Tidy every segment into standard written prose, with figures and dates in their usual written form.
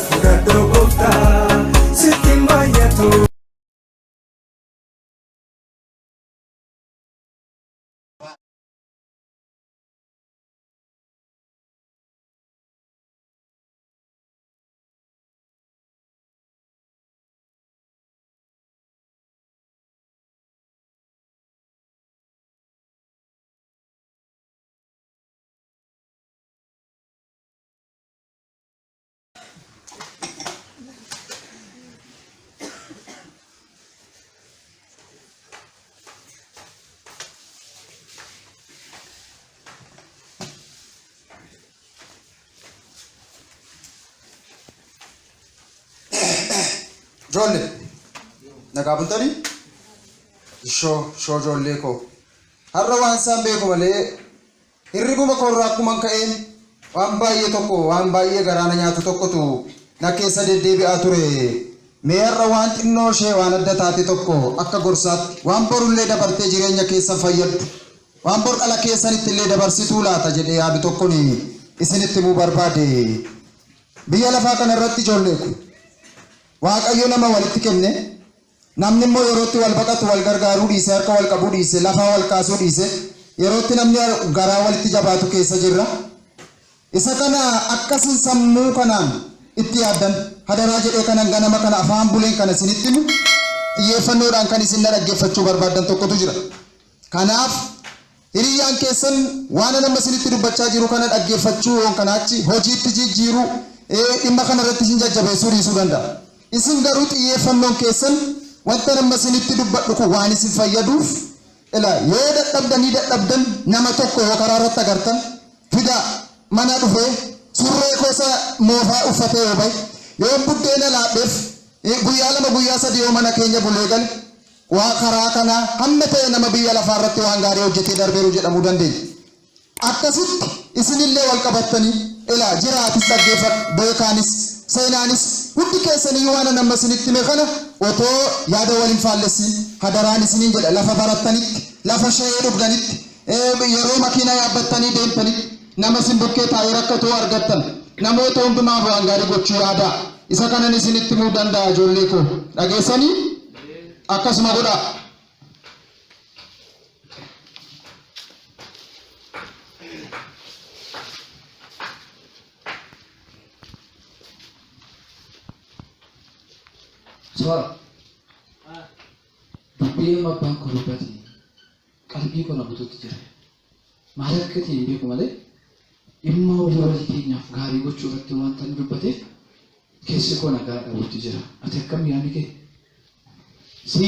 fudhadhu gooftaa sittiin baay'atu. Jolle, nagabultani? Shoo jolle ko. Har'a waan isaan beeku malee hirribuma korraa akkuman ka'een waan baay'ee tokko waan baay'ee garaana nyaatu tokkotu na keessa deddeebi'aa ture. Mee har'a waan xinnoo ishee waan adda taate tokko akka gorsaatti waan borullee dabartee jireenya keessa fayyaddu waan bor dhala keessanitti illee dabarsituu laata jedhee yaadu tokkoon isinitti himuu barbaade. Biyya lafaa kana irratti ijoollee ko. Waaqayyo nama walitti kenne namni immoo yerootti wal baqatu wal gargaaruu dhiise harka wal qabuu dhiise lafaa wal kaasuu dhiise yerootti namni garaa walitti jabaatu keessa jirra. Isa kana akkasiin sammuu kanaan itti yaaddan hadaraa jedhee kanan ganama kana afaan buleen kana isinitti himu xiyyeeffannoodhaan kan isin dhaggeeffachuu barbaadan tokkotu jira. Kanaaf hiriyyaan keessan waan nama isinitti dubbachaa jiru kana dhaggeeffachuu yoon kanaachi hojiitti jijjiiruu dhimma kana irratti isin jajjabeessuu dhiisuu danda'a. Isin garuu xiyyeeffannoon keessan wanta nama isinitti dubbadhu kun waan isin fayyaduuf yoo dadhabdan nama tokko yoo karaa irratti agartan fida mana dhufee surree gosa moofaa uffatee yoo bahe yoo buddeena laadheef guyyaa lama guyyaa sadii yoo mana keenya bulee gale waa karaa kanaa hamma ta'e nama biyya lafaa irratti waan gaarii hojjetee darbeeru jedhamuu dandeenya. Akkasitti isinillee wal qabattanii jiraatis dhaggeeffadhu beekaanis seenaanis hundi keessanii waan nama isinitti hime kana otoo yaada waliin faallessin hadaraan isiniin jedha lafa barattanitti lafa shayee dhugdanitti yeroo makiinaa yaabbattanii deemtanitti nama isin bukkee taa'ee rakkatoo argattan namoota hundumaaf waan gaarii gochuu yaadaa isa kanan isinitti himuu danda'a ijoollee koo dhageessanii akkasuma godhaa. Soal, dubbiin abbaan kun dubbate qalbii kana butuutti jira. Maal akka ta'e hin beeku malee dhimma walii walii keenyaaf gaarii gochuu irratti wanta inni dubbateef keessi koo nagaa dhabuutti jira. Ati akkam yaadni kee? Si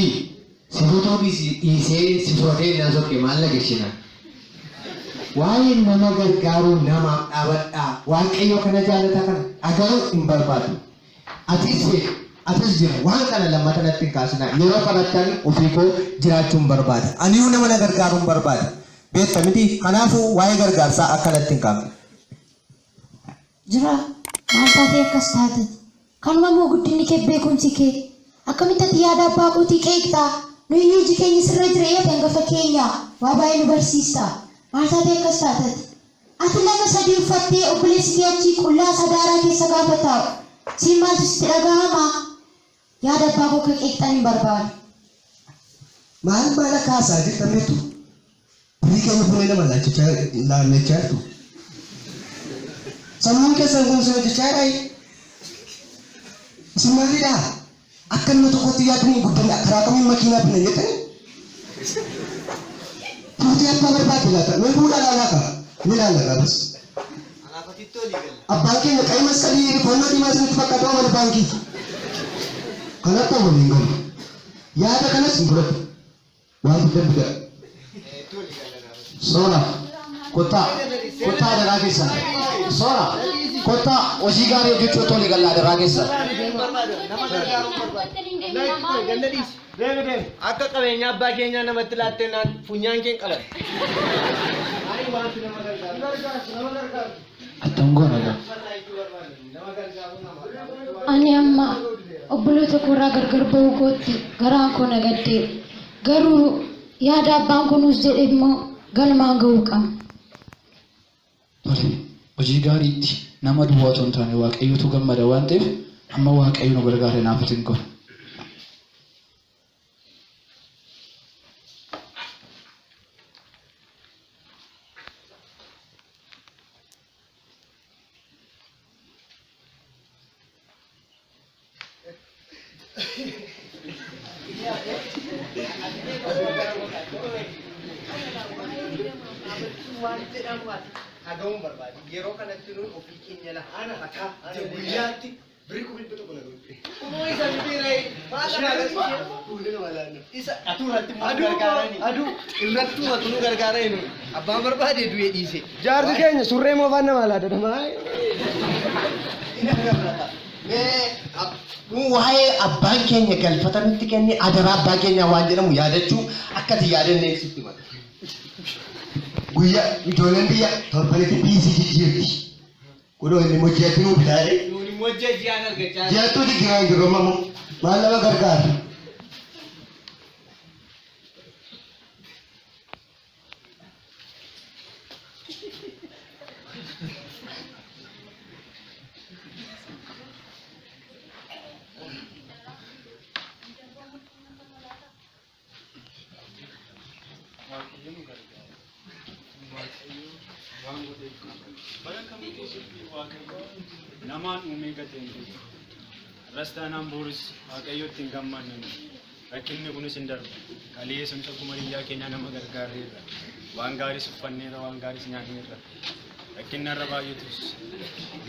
footoo dhiisee si fuudhee na sokke maal nageessina? Waa'ee nama gargaaruu namaaf dhaabadhaa waaqayyo kana jaallata kana agaruu hin barbaadu. Atis jira waan kana lammata natti hin kaasina yeroo kanattan ofii koo jiraachuun barbaada. Aniyyuu nama na gargaaruun barbaada. Beekta miti kanaafuu waa'ee gargaarsaa akka natti hin kaafne. Jira maal taatee akkas taate kanuma moo guddinni kee beekumsi kee akkamitti ati yaada abbaa kootii qeeqxaa nuyi iji keenya sirra jira yoo hangafa keenya waa baay'ee nu barsiista maal taatee akkas taatati ati lama sadii uffattee obboleessi kee achii qullaa sadaaraa keessa gaafa taa'u si maaltu sitti dhagahama yaada abbaa koo qeeqxan hin barbaadu. Maal kaasaa jirtametu biyyi keenya fuula nama laallachaa jirtu. Sammuun keessan kun si hojjechaa jiraayi. Isin maalidhaa? Akka nama tokkotti yaadanii guddina karaa kamiin makiinaa bina jettanii? Tuutii abbaa barbaadu laata? Mee fuudhaa laalaaka? Ni laalakaa bas. Abbaan keenya qa'i masqalii rifannoo diimaa isinitti fakkaata mana baankii. Kanatti waliin galu. Yaada kanas hin fudhatu. Waan guddaa bitaa. Soora kottaa daraa keessa. Soora kottaa hojii gaarii hojjechuu otoo ni gallaa daraa keessa. Akka qabeenya abbaa keenyaa namatti laatteenaan funyaan keen qaban. Attangoon aga. Ani amma obboloota koorraa gargar ba'uu kootti garaan koo nagaddee garuu yaada abbaan kunuus jedhe immoo galmaan ga'uu qaba. Tole hojii gaariitti nama duwwaa otoo hin taane waaqayyotu gammada waan ta'eef amma waaqayyo nu gargaare naaf hin kun. Agam berbagai, gero kan itu nu opikinya lah, anak kata, jebulati, beri kubin betul betul. Umum isa birai, masa ada sih, boleh malah nu. Isa, atuh hati mau gara-gara ini. Aduh, ilrat tu atuh gara-gara ini. Abang berbadi duit isi. Jar tu kayaknya surre mau mana malah ada nama. Ini agak berapa? Wahai abbaan keenya galfatanitti kenne adara abbaa keenya waan jedhamu yaadachuu akkati yaadanne sitti mata. Guyyaa ijoolleen biyya torbanitti biisii jijjiirti. Kunoo inni mojjeetti nuu bilaale. Nuni mojjee jiyaan argachaa. Jiyattuu digiraan jiru mamu maal nama gargaara. Namaan uumee gateen rastaanaan booris waaqayyootti hin gammanne rakkinni kunis hin darbu kalee sumsa kumariyyaa keenya nama gargaareerra waan gaarii uffanneerra waan gaarii nyaanneerra rakkinni irra baay'atus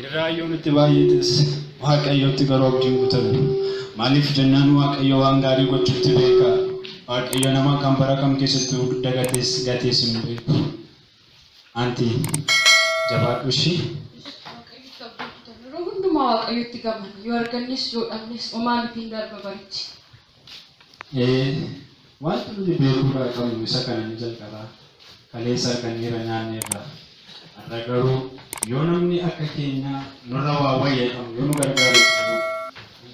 girraayyoo nutti baay'atus waaqayyootti garuu abdiin kutamu maaliif jennaan waaqayyo waan gaarii gochuutti beeka waaqayyo nama kan bara kam keessattuu dagatees gatees hin beeku anti jabaadhu ishii. Waaqayyotti gammada yoo argannis yoo dhabnes homaan ittiin darba barichi. Wanti nuti beekuudhaa qabnu isa kana ni jalqabaa kaleessa arganneera nyaanneerra har'a garuu yoo namni akka keenyaa nurra waa wayyaadhamu yoo nu gargaaru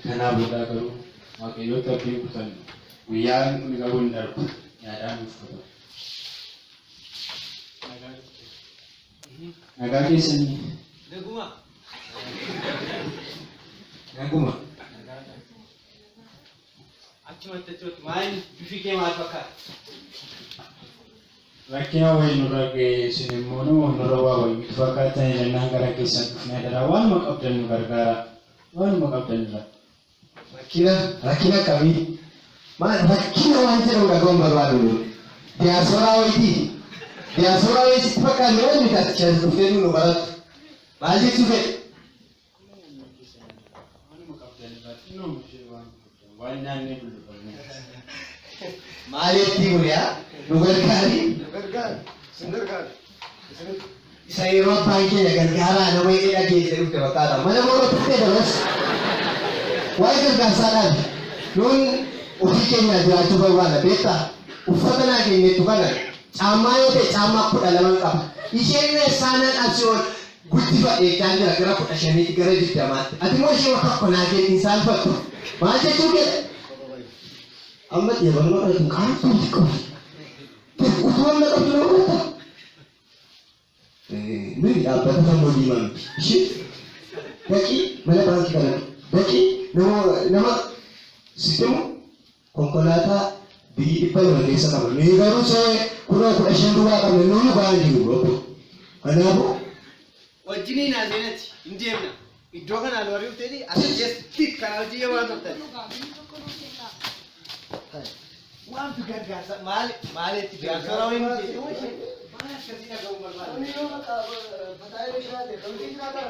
kanaafuudhaa garuu waaqayyoota abdii kutannu guyyaa inni garuu hin darbu yaadaan nuuf qaba. Nagaa keessanii. Deguma. Naguma. Acuma tetot main bifike maal fakkaata. Rakkina wayii nurra geessin immoo nurra waa wayii miti fakkaatan jennaan gara keessan dhufnee dara waanuma qabdan nu gargaara waanuma qabdan irra. Rakkina kamii? Maal rakkina waan jedhamu dhagahuun barbaadu. Diyaasoraa wayitii. Diyaasoraa wayii sitti fakkaatu yoo inni taasisan dhufee nu baratu. Maal jechuu fedhe? Maalitti buliyaa nu gargaari? Isa yeroo abbaan keenya gargaaraa nama inni dhageessee dhufte fakkaata. Mana morma tuftee dabas. Waa'ee gargaarsaadhaan nuun ofii keenya jiraachuu barbaada beektaa? Uffata naa keenyattu kana caammaa yoo ta'e caammaa 12 qaba. Isheen saanaan asii ol guddifadhee jaan jira gara 15 gara 20. Ati immoo ishee bakka konaa keetiin saalfattu. Maal jechuu jedhe? Amma yeroon kana kun kan tuuti qabu. Utuun na qabdu nama gata. Nuyi dhaabbata fannoo diimaa miti. Ishee dhaqii mana baankii kana dhaqii nama sistimu konkolaataa biyyi 200 keessa qaba. Nuyi garuu see 15 duwwaa qabna nuyi ba'an jiru. Kanaafuu wajjiniin aseenatti hin deemna. Iddoo kanaan warri dhufteeti asirratti kana hojii yoo waan turtan. Waan fi gargaarsa maalitti gargaara wayii miti. Maal akkasii dhagahuun barbaadu. Ani yoo fataa yoo jiraate kamtii jiraata.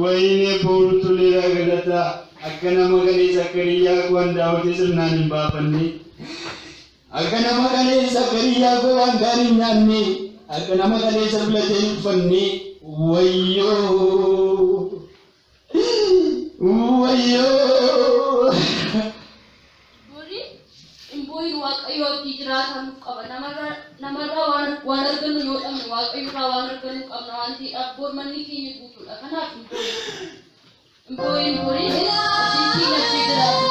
Wayine boortu leeraa galataa akka nama galee Zakariyaa waan daawwatee sirnaan hin baafanne. Akka nama galee Zakariyaa waan gaarii hin nyaanne. Akka nama galee sarbilatee hin uffanne. Wayyoo. Wayyoo. Boori imboyin waaqayyo abdii jiraatan qaba. Namarraa waan argannu yoo dhabne waaqayyorraa waan argannu qabna waan ta'eef abboon manni keenya guutuudha. Kanaaf imboyin boori abdii keenya abdii jiraatu.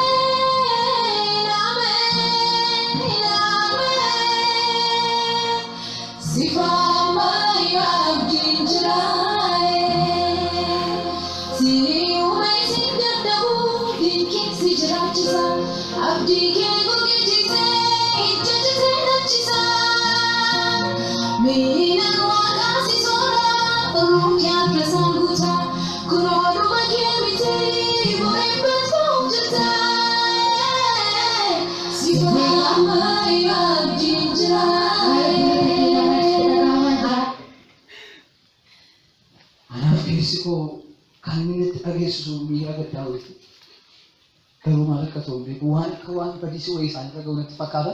Siko kanit agesu mira gadaw itu. Kalau malah kata be kawan pada si wei san kagau nanti fakara.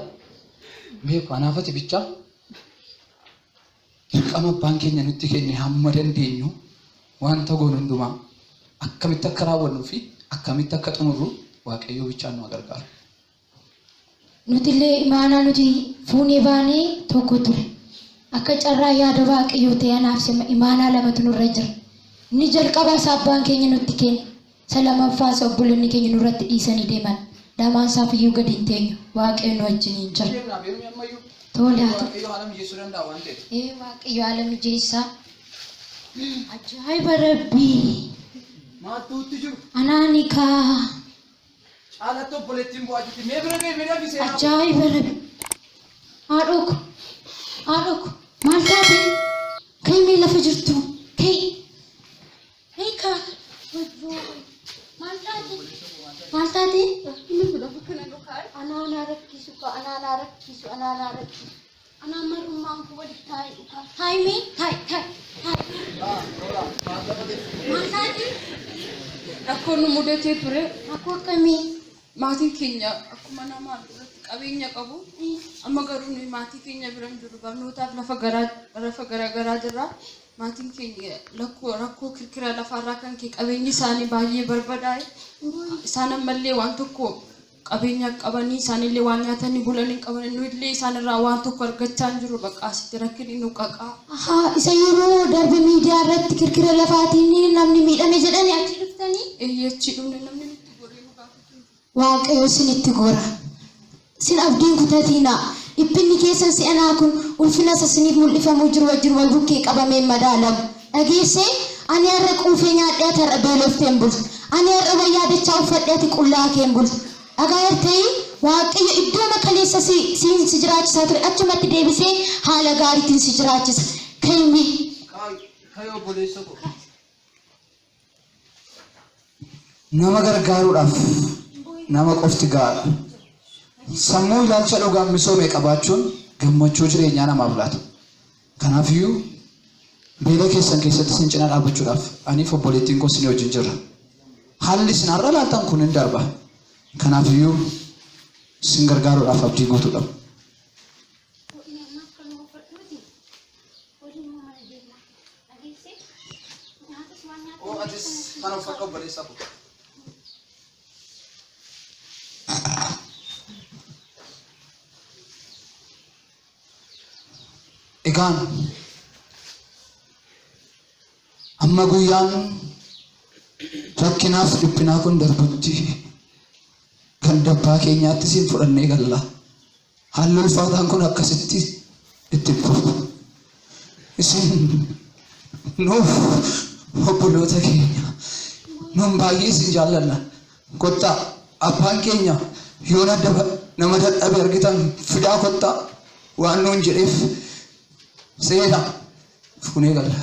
Me kana fati bicha. Kama bangkenya nuti kenni hammadan dinyu. Wan tago nunduma. Akkamitta karawwannu fi akkamitta katumuru waaqayyo bicha nu agargaara. Nutillee imaanaa nuti fuunee baanee tokko ture. Akka carraa yaada waaqayyoo ta'e anaaf imaanaa lamatu nurra jira. Ni jalqabaa sabbaan keenya nutti kenne. Salamaffaa obboleonni keenya nurratti dhiisanii deeman. Lamaan isaaf iyyuu gadi hin teenyu. Waaqayyo nu wajjiniin jira. Tole haa ta'u. Waaqayyo haala mijeessaa. Ajaa'iba Rabbii. Maatuutti jiru. Anaanikaa. Caalatti obboleettiin bu'aatitti mee bira ga'e miidhaa fi seenaa. Ajaa'iba Rabbii. Haadhooko. Haadhooko. Maal taate? Ka'ii mee lafa jirtu? Ka'ii. Eka, maal taate? Inni kun lafa kana dhugaa. Anaanaa rakkisu ka anaanaa rakkisu. Anaan marummaan kun walitti taa'ee dhugaa. Taa'imee taa'e. Maal taate? Rakkoon nu mudatee ture. Rakkoo akkamii? Maatiin keenya akkuma namaa duratti qabeenya qabu. Amma garuu nuyi maatii keenya biran jiru barnootaaf lafa garaagaraa jirra. Maatiin keenya rakkoo kirkira lafarraa kan kee qabeenyi isaanii baay'ee barbadaa'e. Isaan ammallee waan tokko qabeenya qabanii isaanillee waan nyaatanii bulanii qaban nuyillee isaanirraa waan tokko argachaa hin jiru bakka asitti rakkinni nu qaqaa. Isa yeroo darbe miidiyaa irratti kirkira lafaatiin namni miidhame jedhanii achi dhuftanii? Eeyyachi dhumne namni nutti goree nu gaafatu. Waaqayyo isinitti gora. Sin abdiin kutatiina. Dhiphina keessan si'anaa kun ulfina isiniif mul'ifamuu jiru wajjin wal bukkee qabamee madaalamu. Dhageessee ani har'a quufee nyaadhee har'a beelofteen bultu. Ani har'a wayyaa dachaa uffadhee qullaa keen bultu. Dhagaa ta'ee waaqayyo iddoo makaleessa si jiraachisaa ture achumatti deebisee haala gaariitiin si jiraachisa. Ka'imee. Kayo obboleessa ko. Nama gargaaruudhaaf nama qofti gaara. Sammuu ilaalcha dhugaan misoome qabaachuun gammachuu jireenyaa namaaf laata. Kanaafiyyuu beela keessan keessatti isin cinaa dhaabbachuudhaaf aniif obboleettiin koo isin wajjin jirra. Haalli isin har'a laaltan kun hin darba. Kanaafiyyuu isin gargaaruudhaaf abdii guutuudha. Egaan amma guyyaan rakkinaaf dhiphinaa kun darbutti kan dabbaa keenyaatti isin fudhannee galla. Haalli ulfaataan kun akkasitti itti fufu. Isin nuuf obboloota keenya nun baay'ee isin jaallanna. Kottaa abbaan keenya yoo nama dadhabe argitan fidaa kottaa waan nuun jedheef seera fuunee galla.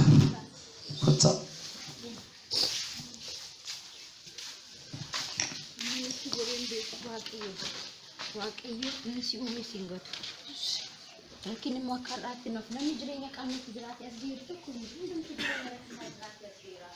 Kottaa. Waaqayyo nasi uume singatu. Lakin immoo akka har'aatti nuuf namni jireenya qaamatti jiraate as jiru tokko hundumtu jireenya rakkinaa jiraate as jira.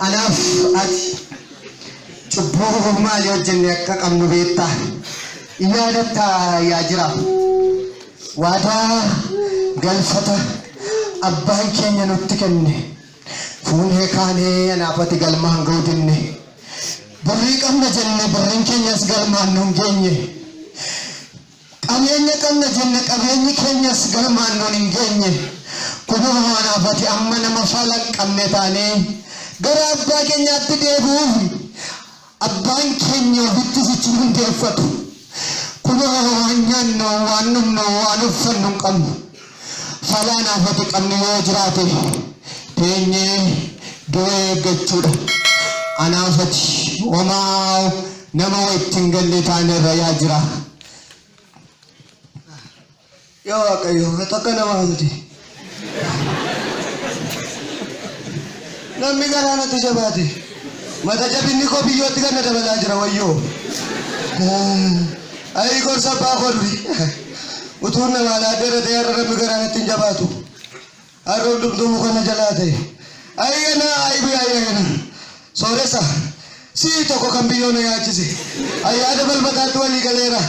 Anaaf ati cubbuu maali hojjenne akka qabnu beektaa? yaadatta yaa jira waadaa galfata abbaan keenya nutti kenne fuunee kaanee anaafati galmaan ga'udinne birrii qabna jenne birriin keenyas galmaan nun geenye qabeenya qabna jenne qabeenyi keenyas galmaan nun hin geenye kunoo anaafati amma nama falan qabne taanee gara abbaa keenyaatti deebi'uuf abbaan keenya ofitti sichi hundeeffatu kunoo waan nyaannu waan dhugnu waan uffannu hin qabnu falaan afati qabnu yoo jiraate teenyee du'ee eeggachuudha anaafati homaa nama ittiin galle taanerra yaa jira yaa Waaqayyo takka namaa miti namni garaanatti jabaate mata jabinni koo biyyootti ganna dabalaa jira wayyoo ayi gorsa abbaa kodri utuun namaa laaddera ta'e har'a namni garaanatti hin jabaatu har'a hundumtuu mukana jalaa ta'e ayyana ayyana sooressa sii tokko kan biyyoo na yaachise ayyaada balbataatti walii galeera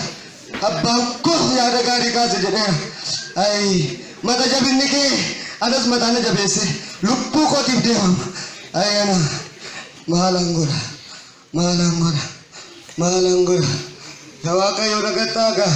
abbaan koo yaada gaarii kaase jedheera ayi mata jabinni kee anas mataa na jabeesse lubbuu kootiif deemama ayyana maalan godha yaa Waaqayyo dhagattaagaa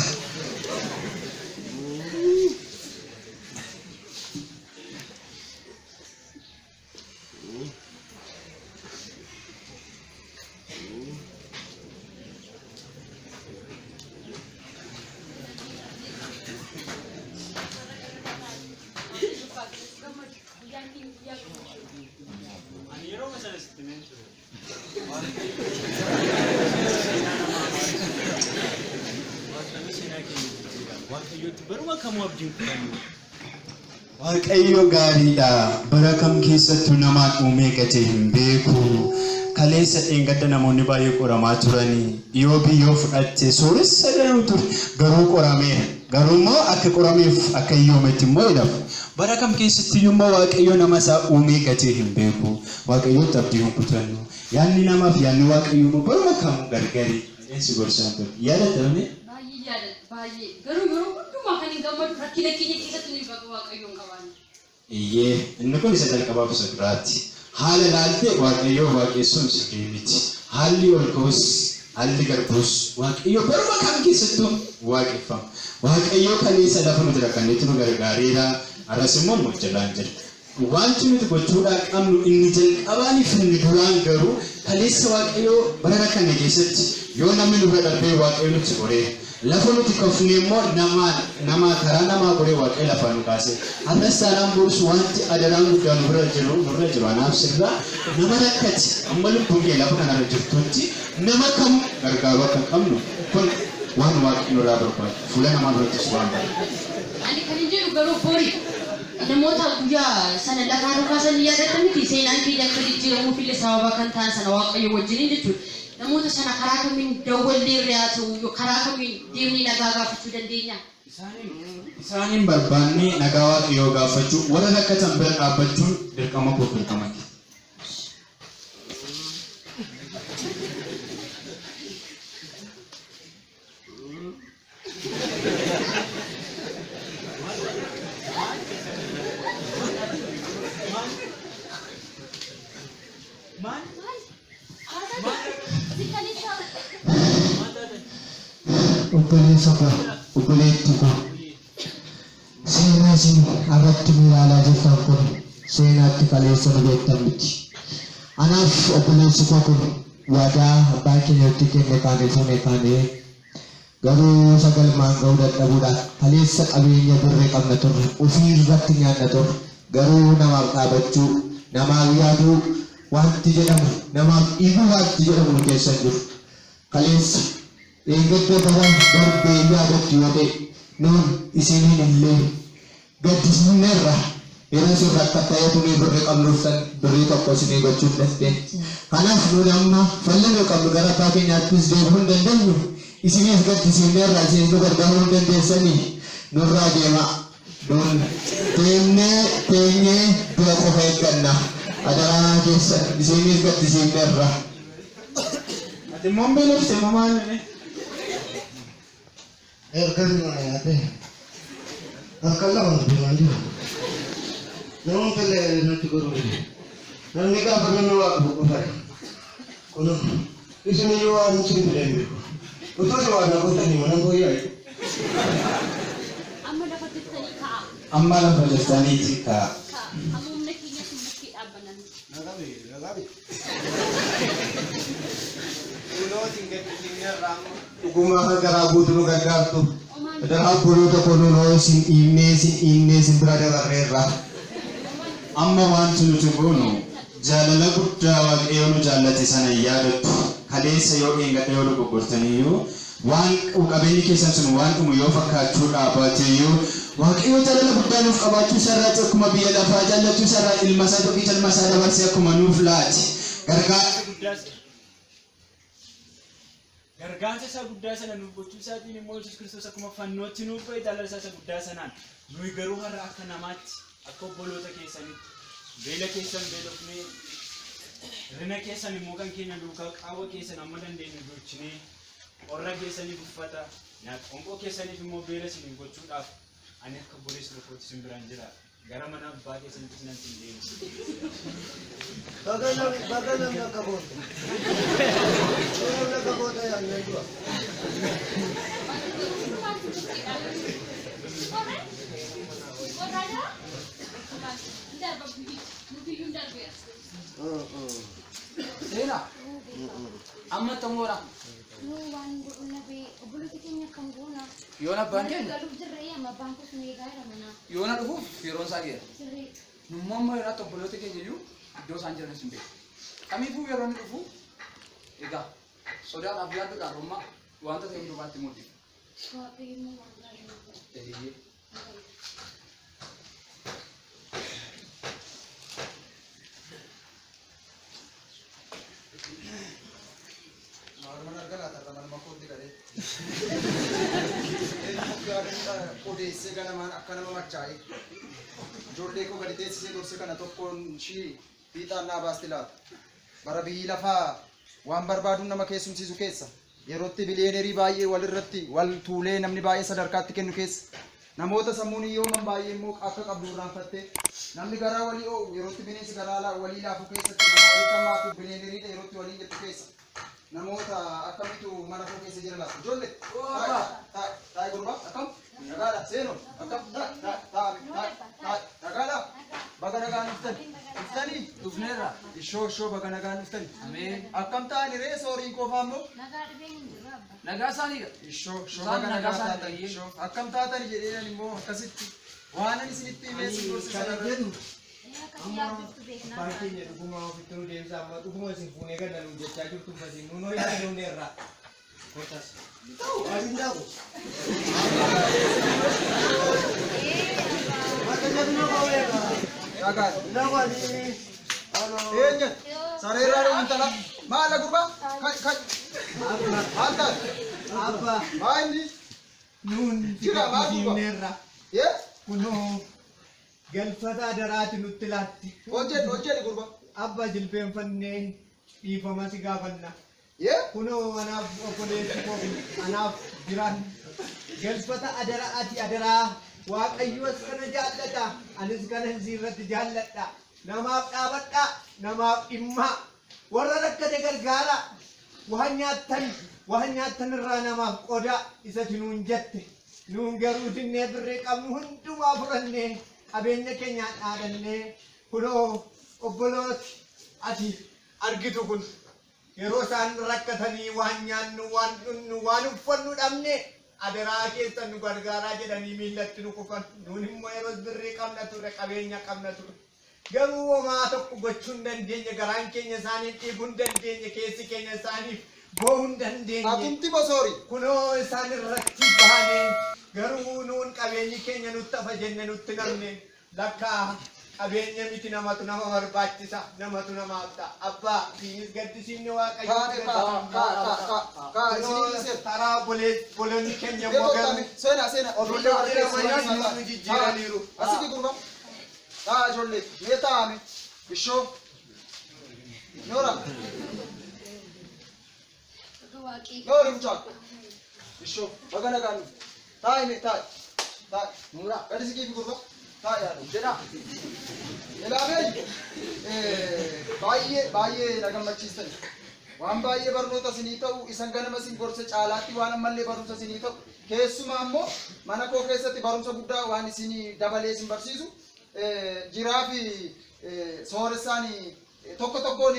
Waaqayyo gaariidha bara kam keessattuu namaan uumee gatee hin beeku kaleessa dheengadda namoonni baay'ee qoramaa turanii yoo biyyoo fudhatte sooressa danuu ture garuu qorameera garuu immoo akka qorameef akka hiyyoometti immoo hidhamu bara kam keessattuu immoo Waaqayyo nama isaa uumee gatee hin beeku Waaqayyotti abdii hin kutannu yaadni namaaf yaadni Waaqayyo immoo baruma kamuu gargari si gorsaan ture yaadatamne baay'ee garuu hundumaa kan hin gammadu rakkina keenya keessatti ni bakka Waaqayyoon qabaanne. Iyyee inni kun isa jalqabaaf isa duraatti haala laaltee Waaqayyoo waaqessuun si deemiti haalli ol ka'us haalli garbus Waaqayyo baruma kam keessattuu waaqeffama Waaqayyo kaleessa lafa nuti rakkanneetti nu gargaareera arras immoo nu jalaan jira wanti nuti gochuudhaa qabnu inni jalqabaaniif inni duraan garuu kaleessa Waaqayyo bara rakkanne keessatti yoo namni nurra darbee Waaqayyo nutti qoree lafa nuti kofne immoo nama karaa namaa qoree Waaqayyo lafaa nu kaase arras taanaan boorus wanti adaraan guddaa nurra jiru anaaf sirraa nama rakkate amma lubbuun kee lafa kanarra jirtutti nama kam gargaaru akka qabnu kun waan Waaqayyo nurraa barbaadu fuula namaa durattis waan barbaadu. Ani kan hin jedhu garuu boori namoota guyyaa sana lafaa nu kaasan yaadatan miti seenaan keenya akka jijjiiramuuf illee sababa kan ta'an sana Waaqayyo wajjiniin jechuudha. Namoota sana karaa kamiin dawwallee irraa haa ta'u karaa kamiin deemnee nagaa gaafachuu dandeenya? Isaaniin barbaannee nagaa Waaqayyoo gaafachuu warra rakkatan bira dhaabbachuun dirqama koo dirqamati. Obboleetti ko seenaa isin irratti nu ilaalaa jirtan kun seenaatti kaleessa nu beektan miti. Anaaf obboleessi koo kun waadaa abbaa keenyatti kenne kaanee fuune kaanee garuu sagalmaan ga'uu dadhabuudhaan kaleessa qabeenya birree qabna turre ofii irratti nyaanna turre garuu namaaf dhaabachuu namaaf yaaduu wanti jedhamu namaaf dhiibuu wanti jedhamu nu keessa jiru kaleessa eeggadda bara darbee yaadatti yoo ta'e nuun isiniin illee gaddisneerra yeroo isin rakkata'eetu ni birree qabnuuf san birrii tokko isinii gochuuf dandeenya. Kanaaf nuun amma fallanoo qabnu gara abbaa keenyaattis deebi'uu hin dandeenyu isiniif gaddisineerra isinis nu gargaaruu hin dandeessanii nurraa deema. Nuun teenyee dura qofa eegganna adaraa keessa isinis gaddisineerra. Ati immoo beelofte mamaan Ergan mana ada? Kalau orang bilang dia, namun kalau nanti korang ini, nanti kita pernah nolak buku pada, kono, di sini juga mungkin tidak ada. Betul juga ada kota ni mana kau ya? Amma dapat ditanya kak. Amma dapat ditanya kak. Kamu menekinya sedikit abanan. Nagabi. Uno tinggal ram. Ugumahan karabu tulog agad to. Padahal pulo to kono sin inne sin berada karera. Amma waan tulutubuno jaalala guddaa waaqayyoon jaallate sana yaadatu kaleessa yoo eeggadhe yoo dogoggortaniyyuu waan qabeenyi keessan sun waan dhumu yoo fakkaachuu dhaabateyyuu waaqayyo jaalala guddaa nuuf qabaachuu isaarraati akkuma biyya lafaa jaallachuu isaarraa ilma isaa tokkicha ilma isaa dabarsee akkuma nuuf laati gargaarsa isaa guddaa sana nuuf gochuu isaatiin immoo Yesuus Kiristoos akkuma fannootti nuuf fa'i jaalala isaa guddaa sanaan nuyi garuu har'a akka namaatti akka obboloota keessanitti beela keessan beelofnee rina keessan immoo kan keenya duukaa qaawwa keessan amma dandeenyu gochinee qorra keessaniif uffata qoonqoo keessaniif immoo beela isiniif gochuudhaaf ani akka borees tokkotti isin biraan jira gara mana abbaa keessanitti isinan isin deemsu. Bagalan nakabota. Nakabota yan nagwa. Sena. Amma tongora. No one guna be obulu tikenya kanguna. Yona banken. Galu jirre ya mabanku suni gaira mana. Yona dufu firon sage. Sirri. Numma yona to bolote ke jeyu do sanjana simbe. Kami fu yeron dufu. Ega. Soda abia do daroma wanta te ndo batti modi. Ko pe mo wala. Jadi Odeesse ganamaan akka nama machaa'e ijoollee koo gadi teessisee gorse kana tokkoon shii fiixaan naa baasti laata bara biyyi lafaa waan barbaaduun nama keessumsiisu keessa yerootti biliyeenerii baay'ee walirratti wal tuulee namni baay'ee sadarkaatti kennu keessa namoota sammuun hiyyooman baay'ee immoo akka qabdu irraanfattee namni garaa walii oo'u yerootti bineensi garaa walii laafu keessatti nama walitti hammaatu biliyeeneriidha yerootti walii jettu keessa namoota akkamitu mana koo keessa jira laata ijoollee taa'e gurbaa akkam nagaadha seenoo akkam nagaadha baga nagaan dhuftanii dufneera. ishoo baga nagaan dhuftanii Amen. akkam ta'ani ree sooriin qofaa immoo Nagari be ni rabba. Nagasani. ishoo Isaan baga nagaa nagaa taatan taatan. ishoo akkam taatan jedheen immoo akkasitti waan ani isinitti himeessi gorsisan Kana jedhu Ya kasi ya bitu be na. baay'ee dhuguma ofitti nu deemsa amma dhuguma isin fuunee ganda nu jechaa jirtu fasin nu noyi ta'e nu irraa. Kotas. Waliin daako. Makanya dulu kau ya. nagaan Nawali. eenyu sareerraa dhuun tala maala gurbaa maal taate Apa? maa inni Nun Jira, maal tidak buka? dinerra. yee Kunoo galfata daraati nutti laatti. hojjedhi gurbaa Abba jilbeenfannee dhiifama si gaafanna. yee Kunoo anaaf obboleessi koo anaaf jiran galfata ati adaraa waaqayyoos kana jaallata anis kana sirratti jaalladha namaaf dhaabadha namaaf dhimma warra rakkate gargaara waan nyaattan irraa namaaf qoda isati nuun jette nuun garuu dinnee birree qabnu hundumaa fudhannee qabeenya keenyaan dhaadannee kunoo obbolooti ati argitu kun yeroo isaan rakkatanii waan nyaannu waan dhunnu waan uffannu dhabne adaraa keessan nu gargaaraa jedhanii miillatti nu kufan nuun immoo yeroo birrii qabna turre qabeenya qabna turre garuu homaa tokko gochuu hin dandeenye garaan keenya isaaniif dhiibuu hin dandeenye keessi keenya isaaniif boo'uu hin dandeenye atumti bosoori kunoo isaan irratti baanee garuu nuun qabeenyi keenya nutti hafa jenne nutti namne lakkaa qabeenya miti namatu nama barbaachisa namatu namaaf ta'a abbaa fiinis gaddisiifne waaqayyo taraa bolonni keenya immoo garuu seena ofiilee warreeffamanii nu jijjiiraniiru. asiti gurbaa taa ijoollee mee taa'ame ishoo noora Waqi. noori mucaa ishoo baga nagaan taa'ime taa'e muuraa gadi siqii fi gurba taa'e yaadu jedha ilaamee baay'ee na gammachiistan waan baay'ee barnoota isinii ta'u isan ganama isin gorsa caalaatti waan ammallee barumsa isinii ta'u keessumaa ammoo mana koo keessatti barumsa guddaa waan isinii dabalee isin barsiisu jiraa fi sooressaan tokko tokkoon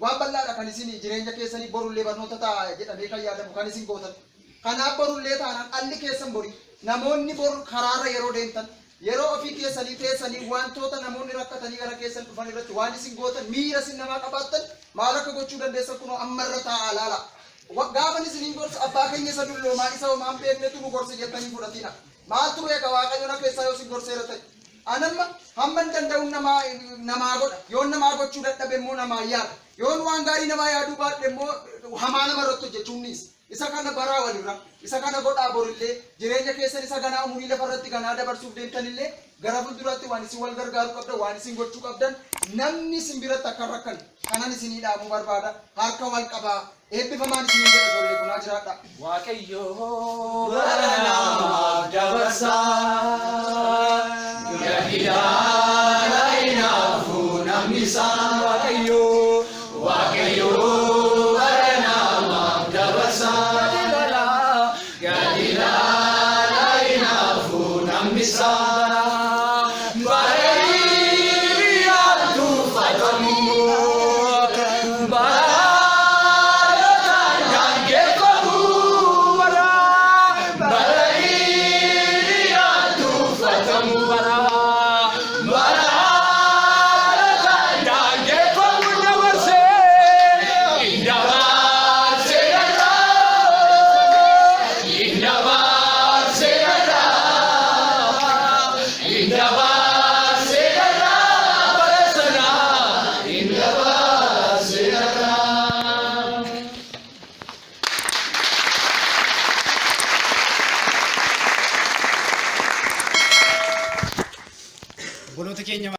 waan bal'aadha kan isin jireenya keessanii borullee barnoota ta'a jedhamee kan yaadamu kan isin gootan. Kanaaf borullee taanaan dhalli keessan bori namoonni bor karaarra yeroo deemtan yeroo ofii keessanii teessanii wantoota namoonni rakkatanii gara keessan dhufan irratti waan isin gootan miira isin namaa qabaattan maal akka gochuu dandeessan kunoo ammarra taa'aa laala. Gaafan isiniin gorsa abbaa keenya isa dulloomaa isa homaan beeknetu nu gorsa jettanii fudhatina. Maal ture egaa waaqayyo na keessaa yoo isin gorseera ta'e. Anamma hamman danda'u namaa godha. Yoon namaa gochuu dadhabe immoo namaa yaada. Yoon waan gaarii namaa yaaduu baadhe immoo hamaa namarratti hojjechuunis. Isa kana baraa walirra. Isa kana godhaa borillee jireenya keessan isa ganaa umurii lafarratti ganaa dabarsuuf deemtanillee gara fuulduraatti waan isin wal gargaaruu qabdan waan isin gochuu qabdan namni isin biratti akka rakkan kanan isinii dhaamuu barbaada. Harka wal qabaa. Eebbifamaan isin jedha ijoollee kunaa jiraadha. Waaqayyoo bara namaaf dabarsaa. Gadhiidhaa inaafuu namni isaa. Waaqayyoo bara namaaf dabarsaa. Gadhiidhaa inaafuu namni isaa. Obboloota keenya